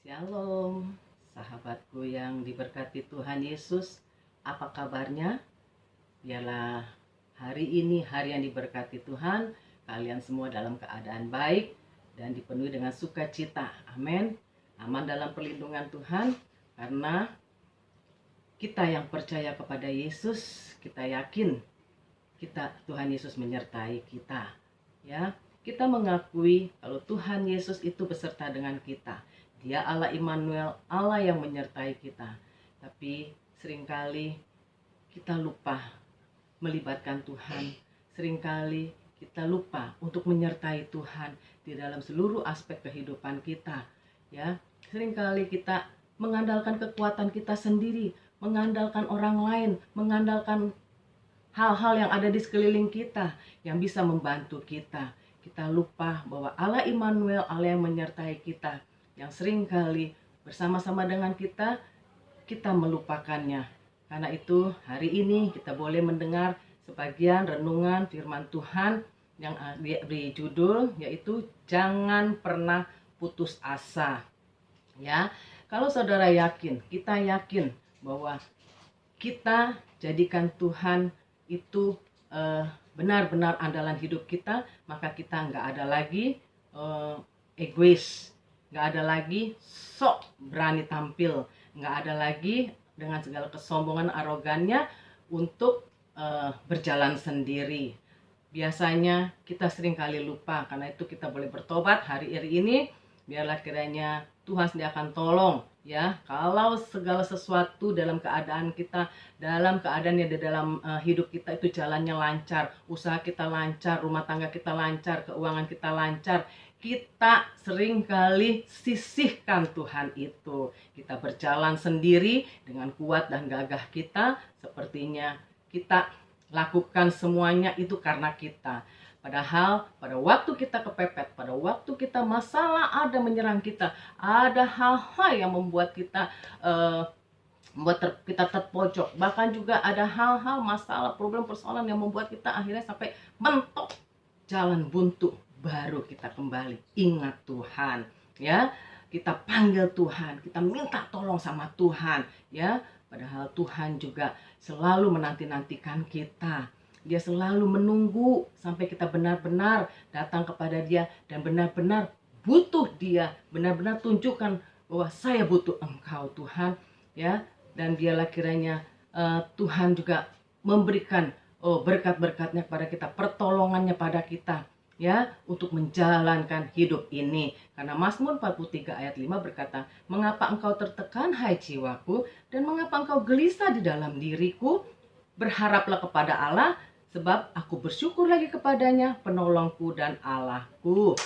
Shalom, sahabatku yang diberkati Tuhan Yesus. Apa kabarnya? Biarlah hari ini hari yang diberkati Tuhan. Kalian semua dalam keadaan baik dan dipenuhi dengan sukacita. Amin. Aman dalam perlindungan Tuhan, karena kita yang percaya kepada Yesus, kita yakin Tuhan Yesus menyertai kita. Ya, kita mengakui kalau Tuhan Yesus itu beserta dengan kita. Dia Allah Immanuel, Allah yang menyertai kita. Tapi seringkali kita lupa melibatkan Tuhan. Seringkali kita lupa untuk menyertai Tuhan di dalam seluruh aspek kehidupan kita. Ya, seringkali kita mengandalkan kekuatan kita sendiri, mengandalkan orang lain, mengandalkan hal-hal yang ada di sekeliling kita yang bisa membantu kita. Kita lupa bahwa Allah Immanuel, Allah yang menyertai kita, yang seringkali bersama-sama dengan kita melupakannya. Karena itu hari ini kita boleh mendengar sebagian renungan firman Tuhan yang diberi judul yaitu jangan pernah putus asa. Ya, kalau saudara yakin, kita yakin bahwa kita jadikan Tuhan itu benar-benar andalan hidup kita, maka kita nggak ada lagi egois, nggak ada lagi sok berani tampil, nggak ada lagi dengan segala kesombongan arogannya untuk berjalan sendiri. Biasanya kita sering kali lupa, karena itu kita boleh bertobat hari ini. Biarlah kiranya Tuhan sendiri akan tolong, ya. Kalau segala sesuatu dalam keadaan kita, dalam keadaan yang di dalam hidup kita itu jalannya lancar, usaha kita lancar, rumah tangga kita lancar, keuangan kita lancar, kita seringkali sisihkan Tuhan itu. Kita berjalan sendiri dengan kuat dan gagah kita, sepertinya kita lakukan semuanya itu karena kita. Padahal pada waktu kita kepepet, pada waktu kita masalah ada menyerang kita, ada hal-hal yang membuat kita kita terpojok. Bahkan juga ada hal-hal masalah, problem, persoalan yang membuat kita akhirnya sampai mentok jalan buntu. Baru kita kembali ingat Tuhan, ya. Kita panggil Tuhan, kita minta tolong sama Tuhan, ya. Padahal Tuhan juga selalu menanti-nantikan kita. Dia selalu menunggu sampai kita benar-benar datang kepada Dia dan benar-benar butuh Dia, benar-benar tunjukkan bahwa saya butuh Engkau Tuhan, ya. Dan biarlah kiranya Tuhan juga memberikan berkat-berkatnya kepada kita, pertolongannya pada kita, ya, untuk menjalankan hidup ini. Karena Mazmur 43 ayat 5 berkata, mengapa engkau tertekan hai jiwaku, dan mengapa engkau gelisah di dalam diriku? Berharaplah kepada Allah, sebab aku bersyukur lagi kepadanya, penolongku dan Allahku.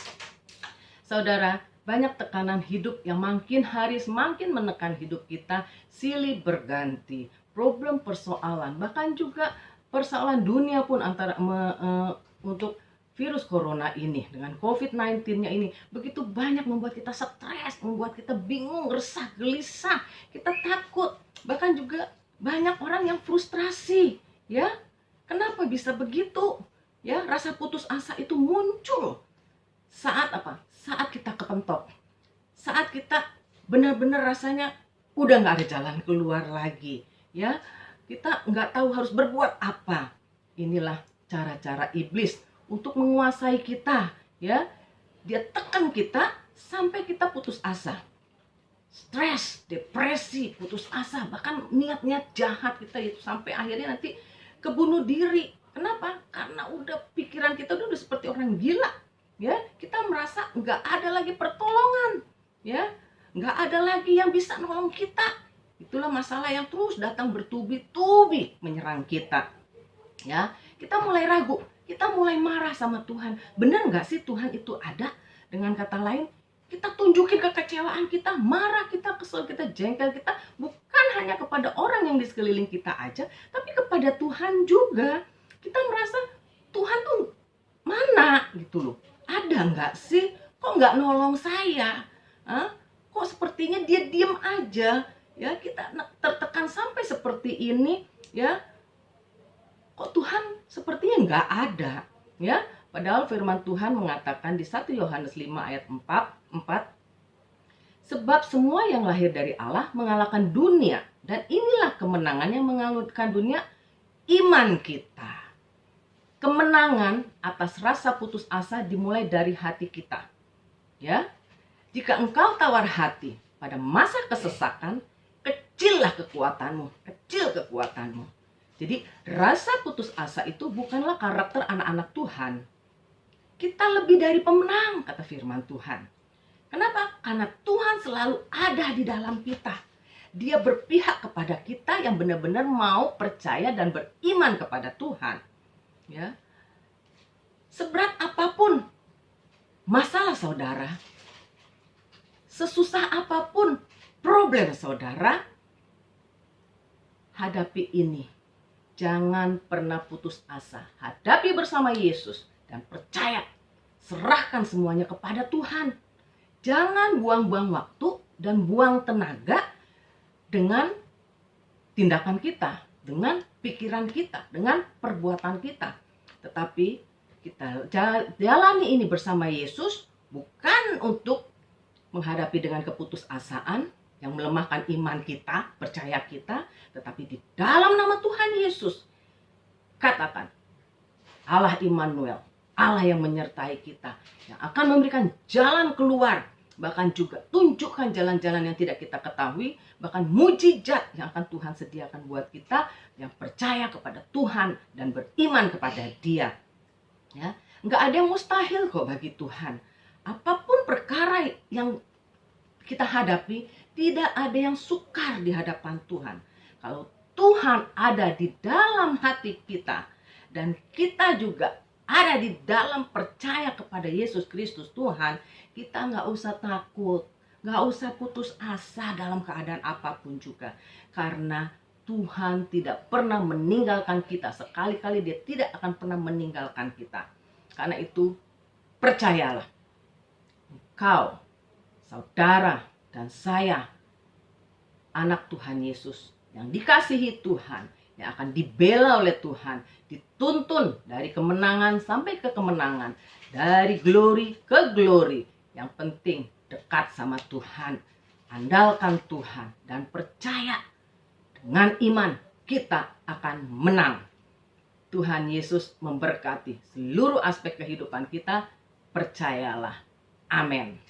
Saudara, banyak tekanan hidup yang makin hari semakin menekan hidup kita, silih berganti, problem, persoalan, bahkan juga persoalan dunia pun antara untuk virus corona ini, dengan COVID-19-nya ini begitu banyak membuat kita stres, membuat kita bingung, resah, gelisah, kita takut. Bahkan juga banyak orang yang frustrasi, ya. Kenapa bisa begitu? Ya, rasa putus asa itu muncul saat apa? Saat kita kepentok. Saat kita benar-benar rasanya udah nggak ada jalan keluar lagi, ya. Kita nggak tahu harus berbuat apa. Inilah cara-cara iblis untuk menguasai kita, ya. Dia tekan kita sampai kita putus asa, stres, depresi, putus asa, bahkan niat-niat jahat kita itu sampai akhirnya nanti kebunuh diri. Kenapa? Karena udah pikiran kita udah seperti orang gila, ya. Kita merasa nggak ada lagi pertolongan, ya, nggak ada lagi yang bisa nolong kita. Itulah masalah yang terus datang bertubi-tubi menyerang kita, ya. Kita mulai ragu, kita mulai marah sama Tuhan. Benar nggak sih Tuhan itu ada? Dengan kata lain, kita tunjukin kekecewaan kita, marah kita, kesel kita, jengkel kita, bukan hanya kepada orang yang di sekeliling kita aja, tapi kepada Tuhan juga. Kita merasa Tuhan tuh mana gitu loh, ada nggak sih? Kok nggak nolong saya? Kok sepertinya dia diem aja? Ya, kita tertekan sampai seperti ini, ya. Kok Tuhan sepertinya nggak ada, ya? Padahal firman Tuhan mengatakan di 1 Yohanes 5 ayat 4, Sebab semua yang lahir dari Allah mengalahkan dunia. Dan inilah kemenangan yang mengalahkan dunia, iman kita. Kemenangan atas rasa putus asa dimulai dari hati kita. Ya, jika engkau tawar hati pada masa kesesakan, kecillah kekuatanmu, kecil kekuatanmu. Jadi rasa putus asa itu bukanlah karakter anak-anak Tuhan. Kita lebih dari pemenang, kata firman Tuhan. Kenapa? Karena Tuhan selalu ada di dalam kita. Dia berpihak kepada kita yang benar-benar mau percaya dan beriman kepada Tuhan. Ya. Seberat apapun masalah saudara, sesusah apapun problem saudara, hadapi ini. Jangan pernah putus asa. Hadapi bersama Yesus dan percaya. Serahkan semuanya kepada Tuhan. Jangan buang-buang waktu dan buang tenaga dengan tindakan kita, dengan pikiran kita, dengan perbuatan kita. Tetapi kita jalani ini bersama Yesus bukan untuk menghadapi dengan keputusasaan yang melemahkan iman kita, percaya kita, tetapi di dalam nama Tuhan Yesus katakan, Allah Immanuel, Allah yang menyertai kita, yang akan memberikan jalan keluar, bahkan juga tunjukkan jalan-jalan yang tidak kita ketahui, bahkan mujizat yang akan Tuhan sediakan buat kita yang percaya kepada Tuhan dan beriman kepada Dia. Ya, nggak ada yang mustahil kok bagi Tuhan. Apapun perkara yang kita hadapi, tidak ada yang sukar di hadapan Tuhan. Kalau Tuhan ada di dalam hati kita dan kita juga ada di dalam percaya kepada Yesus Kristus Tuhan, kita nggak usah takut, nggak usah putus asa dalam keadaan apapun juga. Karena Tuhan tidak pernah meninggalkan kita, sekali-kali Dia tidak akan pernah meninggalkan kita. Karena itu percayalah, engkau, saudara, dan saya, anak Tuhan Yesus yang dikasihi Tuhan, yang akan dibela oleh Tuhan, dituntun dari kemenangan sampai ke kemenangan, dari glory ke glory. Yang penting dekat sama Tuhan, andalkan Tuhan, dan percaya dengan iman kita akan menang. Tuhan Yesus memberkati seluruh aspek kehidupan kita, percayalah. Amin.